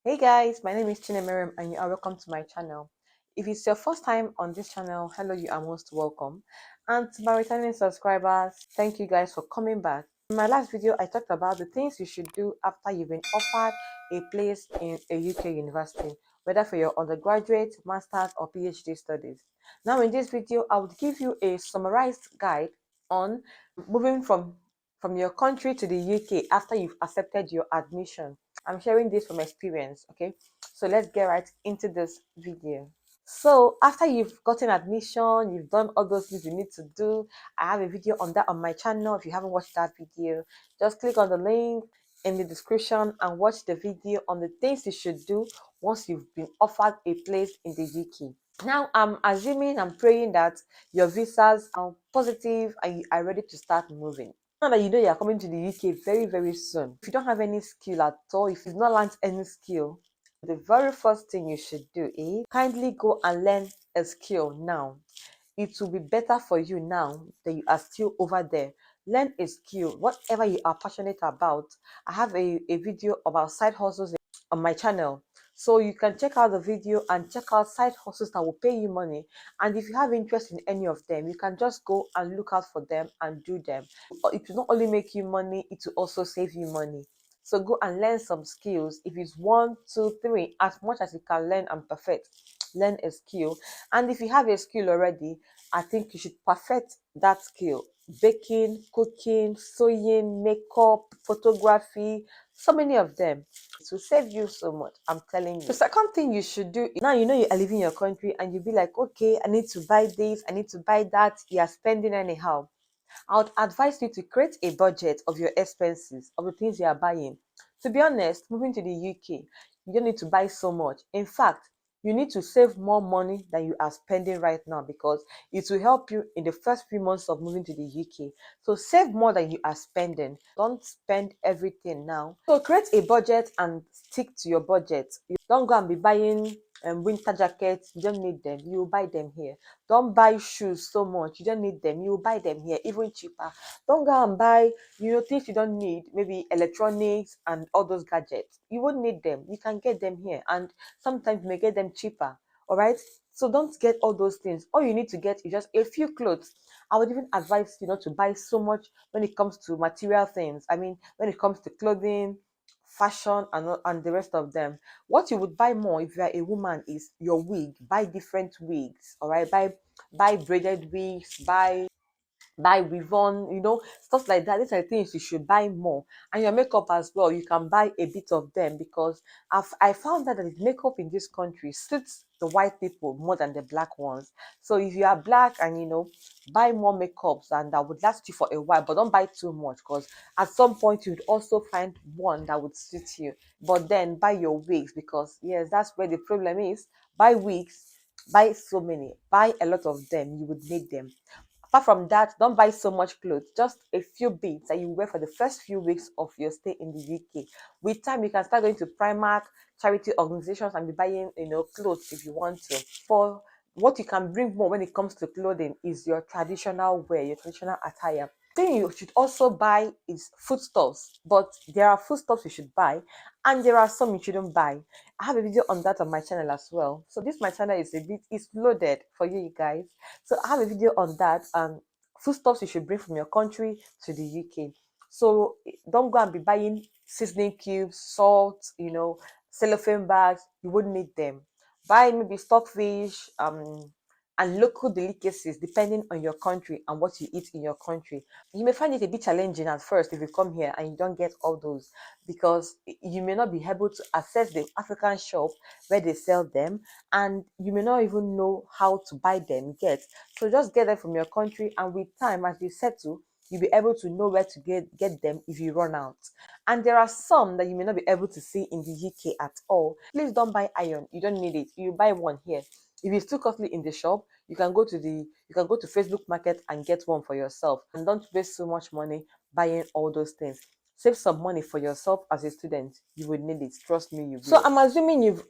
Hey guys, my name is Chinemerim and you are welcome to my channel. If it's your first time on this channel, hello, you are most welcome. And to my returning subscribers, thank you guys for coming back. In my last video, I talked about the things you should do after you've been offered a place in a UK university, whether for your undergraduate, master's or PhD studies. Now in this video, I would give you a summarized guide on moving from your country to the UK after you've accepted your admission. I'm sharing this from experience, okay? So let's get right into this video. So after you've gotten admission, you've done all those things you need to do. I have a video on that on my channel. If you haven't watched that video, just click on the link in the description and watch the video on the things you should do once you've been offered a place in the UK. Now, I'm assuming, I'm praying that your visas are positive and you are ready to start moving. Now that you know you're coming to the UK very, very soon, if you don't have any skill at all, if you've not learned any skill, the very first thing you should do is kindly go and learn a skill now. It will be better for you now that you are still over there. Learn a skill, whatever you are passionate about. I have a video about side hustles on my channel. So you can check out the video and check out side hustles that will pay you money. And if you have interest in any of them, you can just go and look out for them and do them. It will not only make you money, it will also save you money. So go and learn some skills. If it's one, two, three, as much as you can learn and perfect, learn a skill. And if you have a skill already, I think you should perfect that skill. Baking, cooking, sewing, makeup, photography, so many of them. It will save you so much, I'm telling you. The second thing you should do, now you know you are leaving your country and you'll be like, okay, I need to buy this, I need to buy that. You are spending anyhow. I would advise you to create a budget of your expenses, of the things you are buying. To be honest, moving to the UK, you don't need to buy so much. In fact, you need to save more money than you are spending right now because it will help you in the first few months of moving to the UK. So save more than you are spending. Don't spend everything now. So create a budget and stick to your budget. You don't go and be buying winter jackets. You don't need them. You will buy them here. Don't buy shoes so much. You don't need them. You will buy them here, even cheaper. Don't go and buy, things you don't need, maybe electronics and all those gadgets. You won't need them. You can get them here. And sometimes you may get them cheaper. All right. So don't get all those things. All you need to get is just a few clothes. I would even advise you not to buy so much when it comes to material things. I mean, when it comes to clothing, fashion, and the rest of them. What you would buy more if you are a woman is your wig. Buy different wigs. All right. Buy braided wigs. Buy weave-on, stuff like that. These are the things you should buy more. And your makeup as well, you can buy a bit of them because I found that the makeup in this country suits the white people more than the black ones. So if you are black and buy more makeups and that would last you for a while, but don't buy too much because at some point you'd also find one that would suit you. But then buy your wigs because yes, that's where the problem is. Buy wigs, buy so many, buy a lot of them, you would need them. Apart from that, don't buy so much clothes, just a few bits that you wear for the first few weeks of your stay in the UK. With time, you can start going to Primark, charity organizations, and be buying, clothes if you want to. For what you can bring more when it comes to clothing is your traditional wear, your traditional attire. Thing you should also buy is foodstuffs, but there are foodstuffs you should buy, and there are some you shouldn't buy. I have a video on that on my channel as well. So this my channel is loaded for you guys. So I have a video on that and foodstuffs you should bring from your country to the UK. So don't go and be buying seasoning cubes, salt, cellophane bags. You wouldn't need them. Buy maybe stockfish, and local delicacies depending on your country and what you eat in your country. You may find it a bit challenging at first if you come here and you don't get all those because you may not be able to access the African shop where they sell them and you may not even know how to buy them yet. So just get them from your country and with time as you settle, you'll be able to know where to get them if you run out. And there are some that you may not be able to see in the UK at all. Please don't buy iron. You don't need it. You buy one here. If it's too costly in the shop, you can go to Facebook Market and get one for yourself. And don't waste so much money buying all those things. Save some money for yourself as a student. You would need it. Trust me, you will. So I'm assuming you've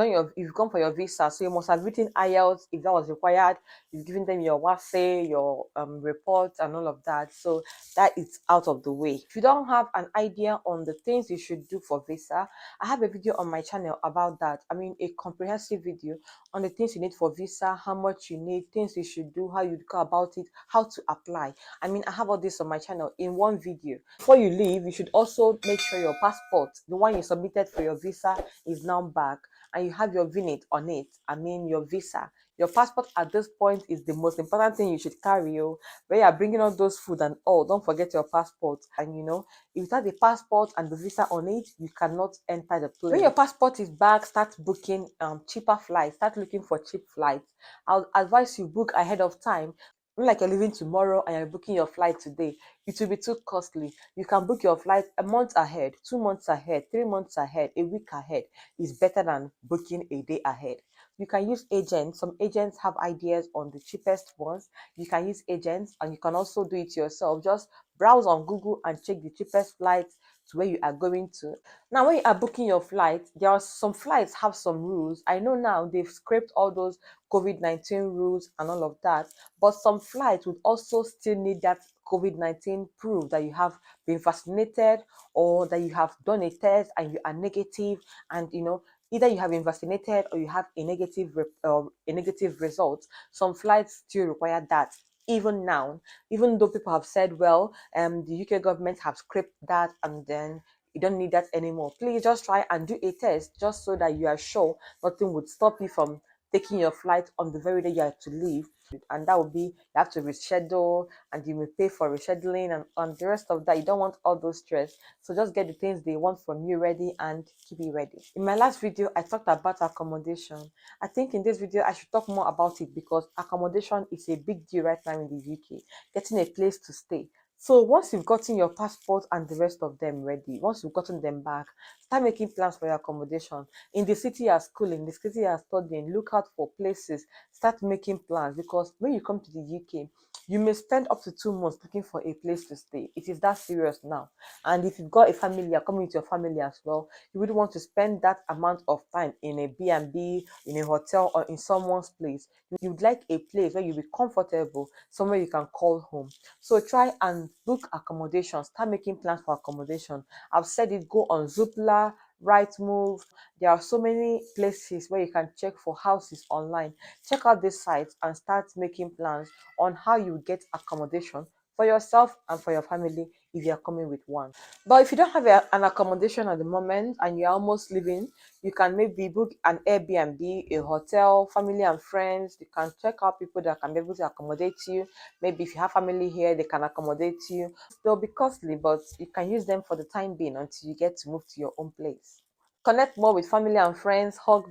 you've gone for your visa, so you must have written IELTS if that was required. You've given them your WASE, your reports and all of that. So that is out of the way. If you don't have an idea on the things you should do for visa, I have a video on my channel about that. I mean, a comprehensive video on the things you need for visa, how much you need, things you should do, how you go about it, how to apply. I mean, I have all this on my channel in one video. Before you leave, you should also make sure your passport, the one you submitted for your visa, is now back and you have your VINIT on it. I mean, your visa. Your passport at this point is the most important thing you should carry. Oh, when you are bringing all those food and all, don't forget your passport. And you know, if you have the passport and the visa on it, you cannot enter the plane. When your passport is back, start booking cheaper flights. Start looking for cheap flights. I'll advise you book ahead of time. Not like you're leaving tomorrow and you're booking your flight today. It will be too costly. You can book your flight a month ahead, 2 months ahead, 3 months ahead, a week ahead. Is better than booking a day ahead. You can use agents. Some agents have ideas on the cheapest ones. You can use agents and you can also do it yourself. Just browse on Google and check the cheapest flights to where you are going to. Now, when you are booking your flight, there are some flights have some rules. I know now they've scraped all those COVID-19 rules and all of that, but some flights would also still need that COVID-19 proof that you have been vaccinated or that you have done a test and you are negative, and you know, either you have been vaccinated or you have a negative result. Some flights still require that even now, even though people have said, well, the UK government have scrapped that and then you don't need that anymore. Please just try and do a test just so that you are sure nothing would stop you from taking your flight on the very day you have to leave. And that would be, you have to reschedule and you may pay for rescheduling and the rest of that. You don't want all those stress. So just get the things they want from you ready and keep it ready. In my last video, I talked about accommodation. I think in this video, I should talk more about it because accommodation is a big deal right now in the UK. Getting a place to stay. So once you've gotten your passport and the rest of them ready, once you've gotten them back, start making plans for your accommodation. In the city you're schooling, the city you're studying, look out for places, start making plans because when you come to the UK, you may spend up to 2 months looking for a place to stay. It is that serious now. And if you've got a family, you're coming with your family as well, you wouldn't want to spend that amount of time in a B&B, in a hotel, or in someone's place. You'd like a place where you'll be comfortable, somewhere you can call home. So try and book accommodation. Start making plans for accommodation. I've said it, go on Zoopla, Rightmove. There are so many places where you can check for houses online. Check out these sites and start making plans on how you get accommodation for yourself and for your family if you're coming with one. But if you don't have an accommodation at the moment and you're almost leaving, you can maybe book an Airbnb, a hotel, family and friends. You can check out people that can be able to accommodate you. Maybe if you have family here, they can accommodate you. They'll be costly, but you can use them for the time being until you get to move to your own place. Connect more with family and friends, hug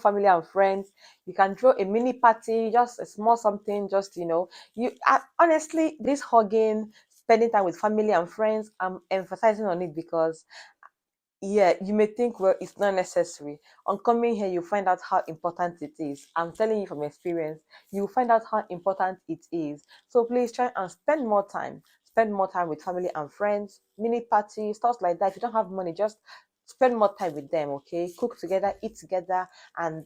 family and friends. You can throw a mini party, just a small something, just you honestly, this hugging, spending time with family and friends, I'm emphasizing on it because yeah, you may think, well, it's not necessary. On coming here, you find out how important it is. I'm telling you from experience, you find out how important it is. So please try and spend more time. Spend more time with family and friends, mini parties, stuff like that. If you don't have money, just spend more time with them, okay? Cook together, eat together, and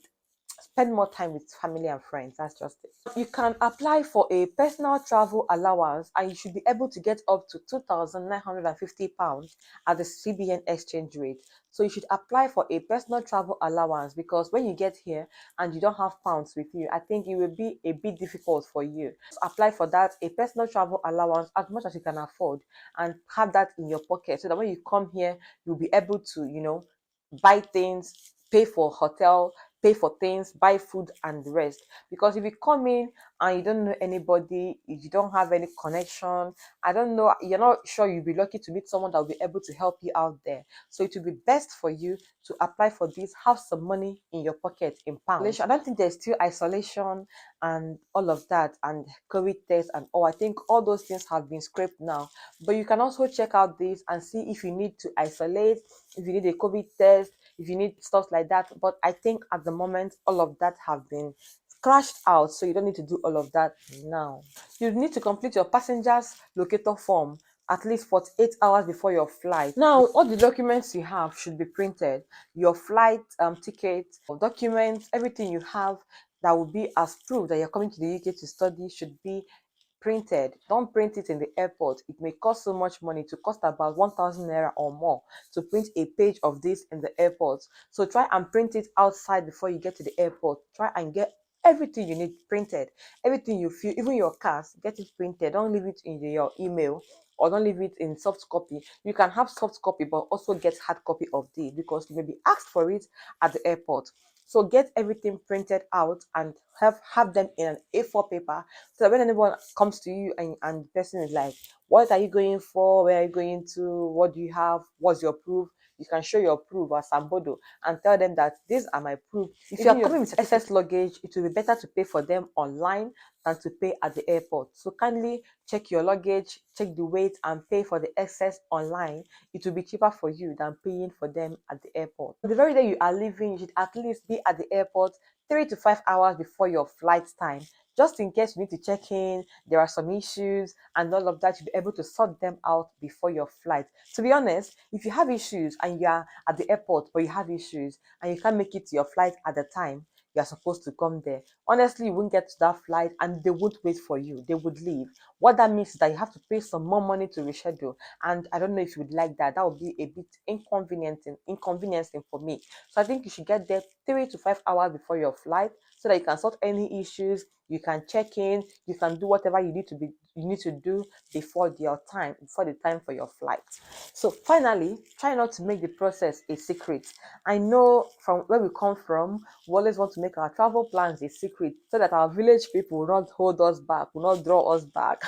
spend more time with family and friends. That's just it. You can apply for a personal travel allowance and you should be able to get up to £2,950 at the CBN exchange rate. So you should apply for a personal travel allowance because when you get here and you don't have pounds with you, I think it will be a bit difficult for you. Just apply for that, a personal travel allowance, as much as you can afford, and have that in your pocket so that when you come here, you'll be able to, buy things, pay for hotel, pay for things, buy food and the rest. Because if you come in and you don't know anybody, if you don't have any connection, I don't know, you're not sure you'll be lucky to meet someone that will be able to help you out there. So it will be best for you to apply for this, have some money in your pocket in pounds. I don't think there's still isolation and all of that and COVID tests and all. I think all those things have been scraped now. But you can also check out this and see if you need to isolate, if you need a COVID test, if you need stuff like that. But I think at the moment, all of that have been crashed out, so you don't need to do all of that now. You need to complete your passengers locator form at least 48 hours before your flight. Now, all the documents you have should be printed. Your flight ticket, documents, everything you have that will be as proof that you're coming to the UK to study should be printed. Don't print it in the airport. It may cost so much money, to cost about 1,000 naira or more to print a page of this in the airport. So try and print it outside before you get to the airport. Try and get everything you need printed. Everything you feel, even your CAS, get it printed. Don't leave it in your email, or don't leave it in soft copy. You can have soft copy, but also get hard copy of this, because you may be asked for it at the airport. So get everything printed out and have them in an A4 paper, so that when anyone comes to you and the person is like, what are you going for? Where are you going to? What do you have? What's your proof? You can show your proof as Sambodo and tell them that these are my proof. If you are coming with excess luggage, it will be better to pay for them online than to pay at the airport. So kindly check your luggage, check the weight, and pay for the excess online. It will be cheaper for you than paying for them at the airport. The very day you are leaving, you should at least be at the airport 3 to 5 hours before your flight time, just in case you need to check in, there are some issues and all of that. You'll be able to sort them out before your flight. To be honest, if you have issues and you are at the airport, but you have issues and you can't make it to your flight at the time you're supposed to come there, honestly, you won't get to that flight and they won't wait for you. They would leave. What that means is that you have to pay some more money to reschedule. And I don't know if you would like that. That would be a bit inconveniencing for me. So I think you should get there 3 to 5 hours before your flight, so that you can sort any issues, you can check in, you can do whatever you need to do before the time for your flight. So finally, try not to make the process a secret. I know from where we come from, we always want to make our travel plans a secret, so that our village people will not hold us back, will not draw us back.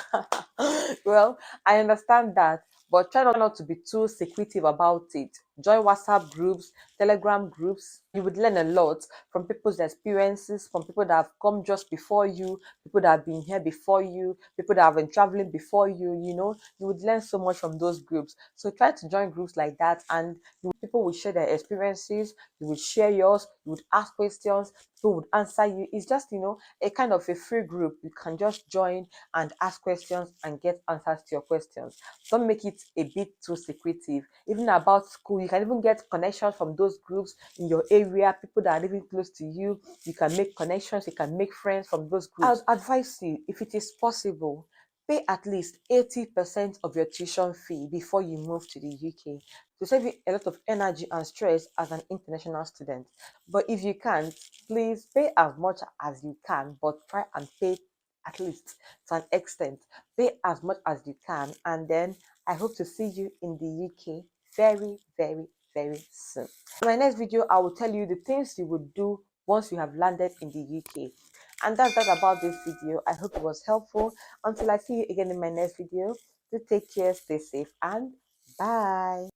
Well, I understand that, but try not to be too secretive about it. Join WhatsApp groups, Telegram groups. You would learn a lot from people's experiences, from people that have come just before you, people that have been here before you, people that have been traveling before you. You would learn so much from those groups. So try to join groups like that, and people will share their experiences, you would share yours, you would ask questions, people would answer you. It's just, a kind of a free group. You can just join and ask questions and get answers to your questions. Don't make it a bit too secretive. Even about school, you can even get connections from those groups in your area, people that are living close to you. You can make connections, you can make friends from those groups. I'd advise you, if it is possible, pay at least 80% of your tuition fee before you move to the UK, to save you a lot of energy and stress as an international student. But if you can't, please pay as much as you can, but try and pay at least to an extent. Pay as much as you can, and then I hope to see you in the UK very, very, very soon. In my next video, I will tell you the things you would do once you have landed in the UK. And that's that about this video. I hope it was helpful. Until I see you again in my next video, do take care, stay safe, and bye.